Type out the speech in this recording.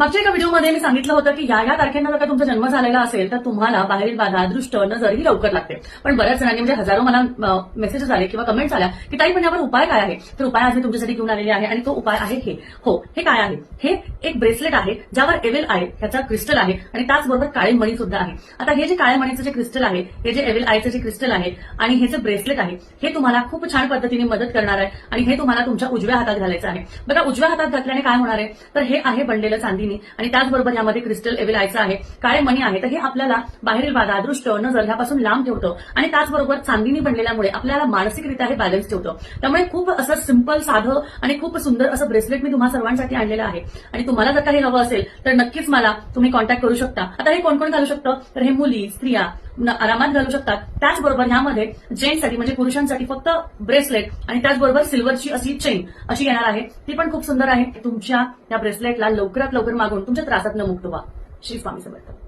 मागच्या एका व्हिडिओमध्ये मी सांगितलं होतं की या तारखेंना जर का तुमचा जन्म झालेला असेल तर तुम्हाला बाहेरील बाधा, दृष्ट, नजर ही लवकर लागते. पण बऱ्याच जणांनी म्हणजे हजारो मला मेसेजेस आले किंवा कमेंट्स आल्या की ताई पण यावर उपाय काय आहे. तर उपाय आज मी तुमच्यासाठी घेऊन आलेले आहे आणि तो उपाय आहे हे काय आहे. हे एक ब्रेसलेट आहे ज्यावर एव्हिल आय ह्याचा क्रिस्टल आहे आणि त्याचबरोबर काळे मणी सुद्धा आहे. आता हे जे काळे मणीचं जे क्रिस्टल आहे, हे जे एव्हिल आयचं जे क्रिस्टल आहे आणि हे जे ब्रेसलेट आहे हे तुम्हाला खूप छान पद्धतीने मदत करणार आहे आणि हे तुम्हाला तुमच्या उजव्या हातात घालायचं आहे. बघा उजव्या हातात घातल्याने काय होणार आहे तर हे आहे बनलेलं चांदीनी आणि त्याचबरोबर यामध्ये क्रिस्टल एव्हिल आयचं आहे, काळे मणी आहे. तर हे आपल्याला बाहेरील बाधा, दृष्ट, नजर ह्यापासून लांब ठेवतं आणि त्याचबरोबर चांदीनी बनलेल्यामुळे आपल्याला मानसिकरित्या हे बॅलन्स ठेवतं. त्यामुळे खूप असं सिंपल, साधं आणि खूप सुंदर असं ब्रेसलेट मी तुम्हा सर्वांसाठी आणलेलं आहे आणि तुम्हाला जर काही हवं असेल तर नक्कीच मला तुम्ही कॉन्टॅक्ट करू शकता. आता हे कोण कोण घालू शकतं तर हे मुली, स्त्रिया आरामात घालू शकतात. त्याचबरोबर ह्यामध्ये जेंट्ससाठी म्हणजे पुरुषांसाठी फक्त ब्रेसलेट आणि त्याचबरोबर सिल्वरची अशी चेन अशी येणार आहे. ती पण खूप सुंदर आहे. तुमच्या या ब्रेसलेटला लवकरात लवकर मागून तुमच्या त्रासातनं मुक्त व्हा. श्री स्वामी समर्थ.